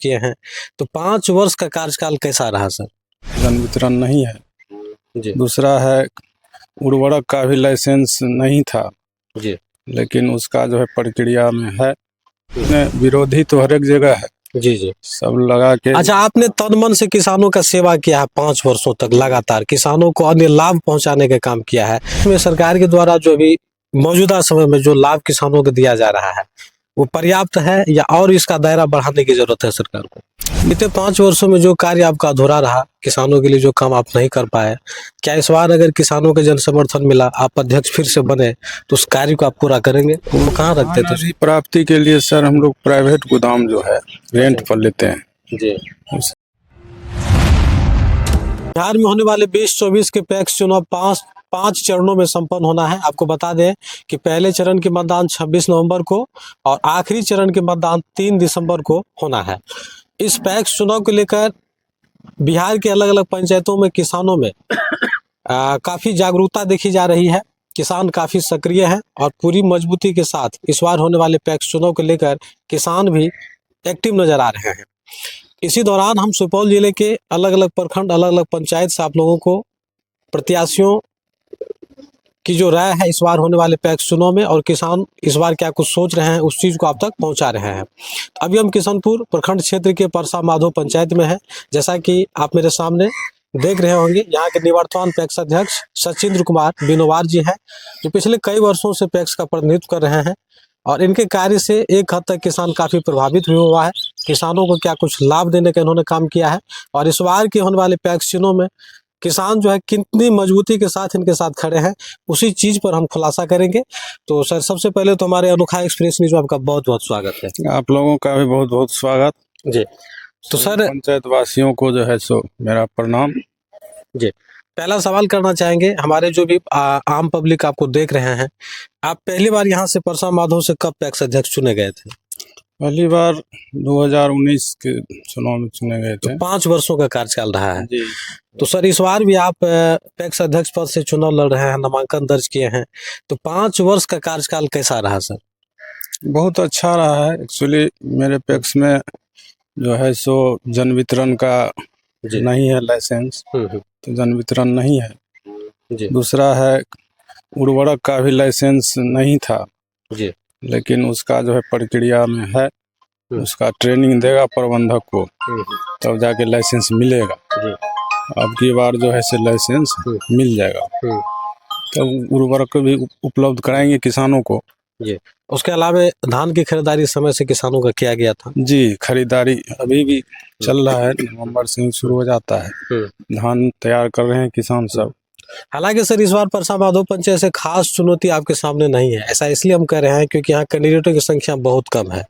किए हैं, तो 5 वर्ष का कार्यकाल कैसा रहा सर? जन वितरण नहीं है। जी दूसरा है, उर्वरक का भी लाइसेंस नहीं था, जी लेकिन उसका जो है प्रक्रिया में है। विरोधी तो हर एक जगह है, जी जी। सब लगा के। अच्छा, आपने तन मन से किसानों का सेवा किया है 5 वर्षों तक लगातार, किसानों को अन्य लाभ पहुंचाने का काम किया है। इसमें सरकार के द्वारा जो भी मौजूदा समय में जो लाभ किसानों को दिया जा रहा है वो पर्याप्त है या और इसका दायरा बढ़ाने की जरूरत है सरकार को? बीते 5 वर्षों में जो कार्य आपका अधूरा रहा, किसानों के लिए जो काम आप नहीं कर पाए, क्या इस बार अगर किसानों के जन समर्थन मिला, आप अध्यक्ष फिर से बने, तो उस कार्य को आप पूरा करेंगे? वो कहाँ रखते थे? अनाज प्राप्ति के लिए सर हम लोग प्राइवेट गोदाम जो है रेंट पर लेते हैं। जी। बिहार में होने वाले 2024 के पैक्स चुनाव पांच चरणों में संपन्न होना है। आपको बता दें कि पहले चरण के मतदान 26 नवंबर को और आखिरी चरण के मतदान 3 दिसंबर को होना है। इस पैक्स चुनाव को लेकर बिहार के अलग अलग पंचायतों में किसानों में काफ़ी जागरूकता देखी जा रही है। किसान काफ़ी सक्रिय हैं और पूरी मजबूती के साथ इस बार होने वाले पैक्स चुनाव को लेकर किसान भी एक्टिव नजर आ रहे हैं। इसी दौरान हम सुपौल जिले के अलग अलग प्रखंड, अलग अलग पंचायत से आप लोगों को प्रत्याशियों की जो राय है इस बार होने वाले पैक्स चुनाव में और किसान इस बार क्या कुछ सोच रहे हैं, उस चीज़ को आप तक पहुंचा रहे हैं। अभी हम किशनपुर प्रखंड क्षेत्र के परसा माधो पंचायत में हैं। जैसा कि आप मेरे सामने देख रहे होंगे, यहाँ के निवर्तमान पैक्स अध्यक्ष सचिंद्र कुमार बिनोवार जी हैं, जो पिछले कई वर्षों से पैक्स का प्रतिनिधित्व कर रहे हैं और इनके कार्य से एक हद तक किसान काफ़ी प्रभावित भी हुआ है। किसानों को क्या कुछ लाभ देने का इन्होंने काम किया है और इस बार के होने वाले पैक्स चुनाव में किसान जो है कितनी मजबूती के साथ इनके साथ खड़े हैं, उसी चीज़ पर हम खुलासा करेंगे। तो सर, सबसे पहले तो हमारे अनोखा एक्सप्रेस न्यूज में आपका बहुत बहुत स्वागत है। आप लोगों का भी बहुत बहुत स्वागत जी। तो सर, पंचायत वासियों को जो है सो मेरा प्रणाम। जी, पहला सवाल करना चाहेंगे, हमारे जो भी आम पब्लिक आपको देख रहे हैं, आप पहली बार यहाँ से परसा माधो से कब पैक्स अध्यक्ष चुने गए थे? पहली बार 2019 के चुनाव में चुने गए थे। 5 वर्षों का कार्यकाल रहा है। जी। तो सर, इस बार भी आप पैक्स अध्यक्ष पद से चुनाव लड़ रहे हैं, नामांकन दर्ज किए हैं, तो 5 वर्ष का कार्यकाल कैसा रहा सर? बहुत अच्छा रहा है। एक्चुअली मेरे पैक्स में जो है सो जन वितरण का नहीं है लाइसेंस, तो जन वितरण नहीं है। जी। दूसरा है, उर्वरक का भी लाइसेंस नहीं था, जी। लेकिन उसका जो है प्रक्रिया में है। उसका ट्रेनिंग देगा प्रबंधक को, तब जाके लाइसेंस मिलेगा। अब की बार जो है से लाइसेंस मिल जाएगा, तब उर्वरक भी उपलब्ध कराएंगे किसानों को। जी। उसके अलावा धान की खरीदारी समय से किसानों का किया गया था? जी, खरीदारी अभी भी चल रहा है, नवंबर से ही शुरू हो जाता है। धान तैयार कर रहे हैं किसान सब। हालांकि सर, इस बार परसा माधो पंचायत से खास चुनौती आपके सामने नहीं है। ऐसा इसलिए हम कह रहे हैं क्योंकि यहाँ कैंडिडेटों की संख्या बहुत कम है।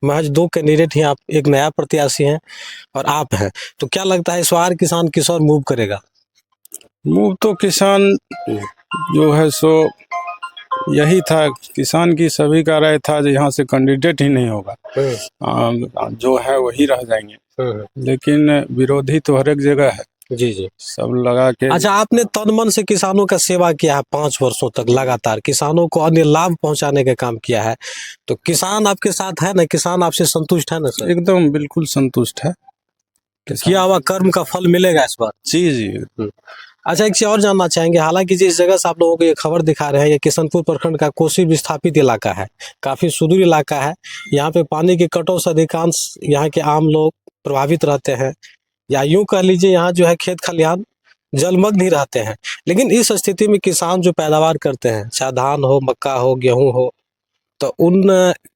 महज 2 कैंडिडेट ही, आप एक नया प्रत्याशी हैं और आप हैं। तो क्या लगता है इस बार किसान किस ओर मूव करेगा? मूव तो किसान जो है सो यही था, किसान की सभी का राय था जो यहाँ से कैंडिडेट ही नहीं होगा, जो है वही रह जाएंगे। लेकिन विरोधी तो हर एक जगह है। जी जी। सब लगा के। अच्छा, आपने तन मन से किसानों का सेवा किया है 5 वर्षों तक लगातार, किसानों को अन्य लाभ पहुंचाने का काम किया है, तो किसान आपके साथ है ना? किसान आपसे संतुष्ट है ना सर? एकदम बिल्कुल संतुष्ट है। किया हुआ कर्म का फल मिलेगा इस बार? जी जी। अच्छा, एक चीज और जानना चाहेंगे, हालांकि जिस जगह से आप लोगों को ये खबर दिखा रहे हैं, ये किशनपुर प्रखंड का कोसी विस्थापित इलाका है, काफी सुदूर इलाका है। यहाँ पे पानी की कटौती से अधिकांश यहाँ के आम लोग प्रभावित रहते हैं, या यूं कह लीजिए यहाँ जो है खेत खलिहान जलमग्न ही रहते हैं। लेकिन इस स्थिति में किसान जो पैदावार करते हैं, चाहे धान हो, मक्का हो, गेहूं हो, तो उन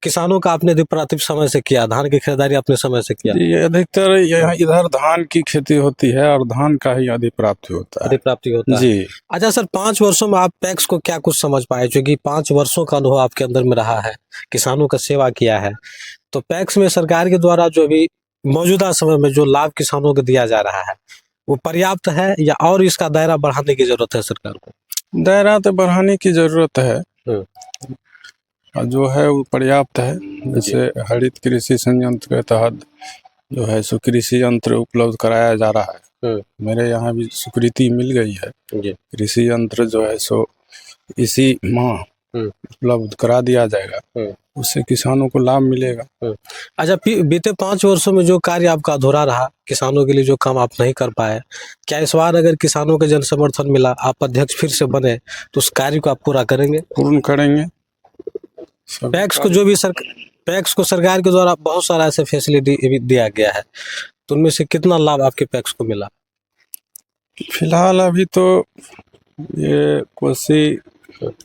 किसानों का आपने अधिक समय से किया, धान की खरीदारी अपने समय से किया? ये अधिकतर इधर धान की खेती होती है और धान का ही अधिप्राप्ति होता है। अधिप्राप्ति होता है जी। अच्छा सर, 5 वर्षों में आप पैक्स को क्या कुछ समझ पाए, क्योंकि 5 वर्षों का अनुभव आपके अंदर में रहा है, किसानों का सेवा किया है, तो पैक्स में सरकार के द्वारा जो भी मौजूदा समय में जो लाभ किसानों को दिया जा रहा है वो पर्याप्त है या और इसका दायरा बढ़ाने की जरूरत है सरकार को? दायरा तो बढ़ाने की जरूरत है, जो है वो पर्याप्त है। जैसे हरित कृषि संयंत्र के तहत जो है सो कृषि यंत्र उपलब्ध कराया जा रहा है। मेरे यहाँ भी स्वीकृति मिल गई है। कृषि यंत्र जो है सो इसी माह उपलब्ध करा दिया जाएगा। उससे किसानों को लाभ मिलेगा। अच्छा, बीते 5 वर्षों में जो कार्य आपका अधूरा रहा, किसानों के लिए जो काम आप नहीं कर पाए, क्या इस बार अगर किसानों के जन समर्थन मिला, आप अध्यक्ष फिर से बने, तो उस कार्य को आप पूरा करेंगे? पूर्ण करेंगे। पैक्स को जो भी पैक्स को सरकार के द्वारा बहुत सारा ऐसे फैसिलिटी भी दिया गया है, तो उनमें से कितना लाभ आपके पैक्स को मिला? फिलहाल अभी तो ये कोसी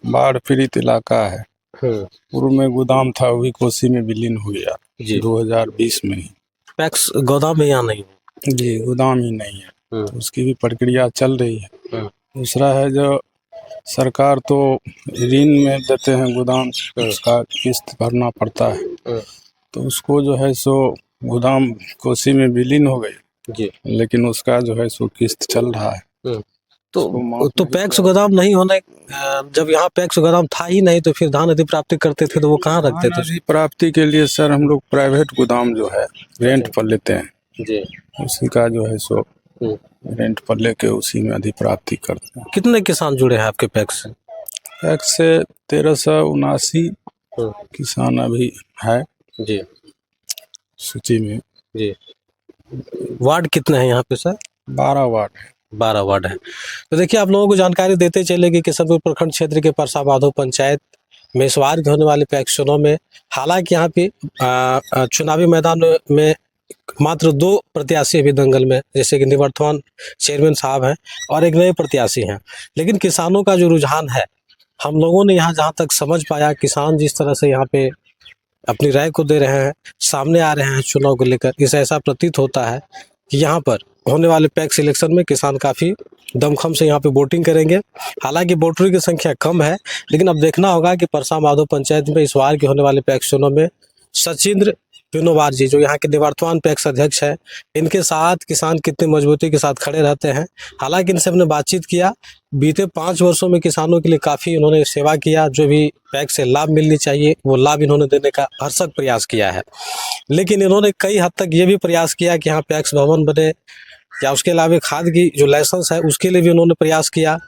बाढ़ पीड़ित इलाका है। पूर्व में गोदाम था, वही कोसी में विलीन हो गया जी। 2020 में ही। पैक्स गोदाम में यहाँ नहीं है। जी, गोदाम ही नहीं है, तो उसकी भी प्रक्रिया चल रही है। दूसरा है जो सरकार तो ऋण में देते हैं गोदाम, उसका किस्त भरना पड़ता है, तो उसको जो है सो गोदाम कोसी में विलीन हो गई जी, लेकिन उसका जो है सो किस्त चल रहा है। तो पैक्स गोदाम नहीं होने, जब यहाँ पैक्स गोदाम था ही नहीं, तो फिर धान अधिप्राप्ति करते थे तो वो कहाँ रखते थे? अधिप्राप्ति के लिए सर हम लोग प्राइवेट गोदाम जो है रेंट पर लेते हैं जी। उसी का जो है सो रेंट पर लेके उसी में अधिप्राप्ति करते हैं। कितने किसान जुड़े हैं आपके पैक्स से? पैक्स से 1379 किसान अभी है जी सूची में। जी। वार्ड कितने हैं यहाँ पे सर? 12 वार्ड है। 12 वार्ड है। तो देखिए, आप लोगों को जानकारी देते चलेगी कि किशनपुर प्रखंड क्षेत्र के परसा माधो पंचायत में इस बार के होने वाले पैक्स चुनाव में, हालांकि यहाँ पे चुनावी मैदान में मात्र 2 प्रत्याशी अभी दंगल में, जैसे कि निवर्तमान चेयरमैन साहब हैं और एक नए प्रत्याशी हैं, लेकिन किसानों का जो रुझान है, हम लोगों ने यहाँ जहाँ तक समझ पाया, किसान जिस तरह से यहाँ पे अपनी राय को दे रहे हैं, सामने आ रहे हैं चुनाव को लेकर, इसे ऐसा प्रतीत होता है कि यहाँ पर होने वाले पैक्स इलेक्शन में किसान काफ़ी दमखम से यहाँ पे वोटिंग करेंगे। हालांकि वोटरों की संख्या कम है, लेकिन अब देखना होगा कि परसा माधो पंचायत में इस बार के होने वाले पैक्स चुनाव में सचिंद्र बिनोवार जी, जो यहाँ के निवर्तमान पैक्स अध्यक्ष है, इनके साथ किसान कितनी मजबूती के साथ खड़े रहते हैं। हालांकि इनसे हमने बातचीत किया, बीते 5 वर्षों में किसानों के लिए काफ़ी इन्होंने सेवा किया, जो भी पैक्स से लाभ मिलनी चाहिए वो लाभ इन्होंने देने का भरसक प्रयास किया है। लेकिन इन्होंने कई हद तक ये भी प्रयास किया कि यहाँ पैक्स भवन बने, या उसके अलावा खाद की जो लाइसेंस है उसके लिए भी उन्होंने प्रयास किया।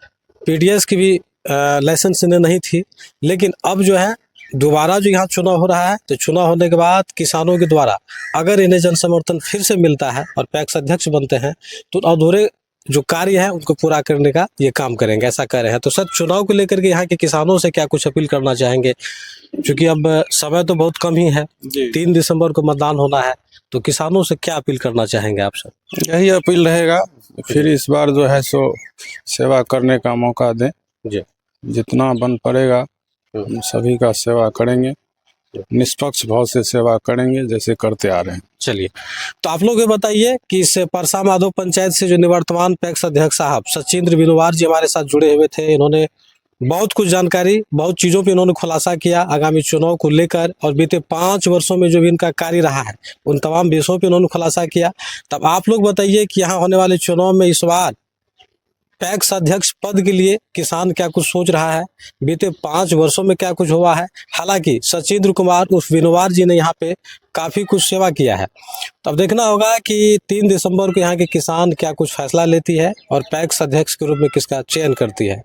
पीडीएस की भी लाइसेंस इन्हें नहीं थी, लेकिन अब जो है दोबारा जो यहाँ चुनाव हो रहा है, तो चुनाव होने के बाद किसानों के द्वारा अगर इन्हें जन समर्थन फिर से मिलता है और पैक्स अध्यक्ष बनते हैं, तो अधूरे जो कार्य है उनको पूरा करने का ये काम करेंगे, ऐसा कह रहे हैं। तो सर, चुनाव को लेकर के यहाँ के किसानों से क्या कुछ अपील करना चाहेंगे, क्योंकि अब समय तो बहुत कम ही है, 3 दिसंबर को मतदान होना है, तो किसानों से क्या अपील करना चाहेंगे आप सर? यही अपील रहेगा, फिर इस बार जो है सो सेवा करने का मौका दें जी। जितना बन पड़ेगा हम सभी का सेवा करेंगे, निष्पक्ष भाव से सेवा करेंगे जैसे करते आ रहे हैं। चलिए, तो आप लोग ये बताइए कि इस परसा माधो पंचायत से जो निवर्तमान पैक्स अध्यक्ष साहब सचिंद्र बिनोवार जी हमारे साथ जुड़े हुए थे, इन्होंने बहुत कुछ जानकारी, बहुत चीज़ों पे इन्होंने खुलासा किया आगामी चुनाव को लेकर, और बीते 5 वर्षों में जो भी इनका कार्य रहा है उन तमाम विषयों पे इन्होंने खुलासा किया। तब आप लोग बताइए कि यहाँ होने वाले चुनाव में इस बार पैक्स अध्यक्ष पद के लिए किसान क्या कुछ सोच रहा है, बीते 5 वर्षों में क्या कुछ हुआ है। हालांकि सचिंद्र कुमार उर्फ बिनोवार जी ने यहाँ पे काफ़ी कुछ सेवा किया है। तब देखना होगा कि 3 दिसंबर को यहाँ के किसान क्या कुछ फैसला लेती है और पैक्स अध्यक्ष के रूप में किसका चयन करती है।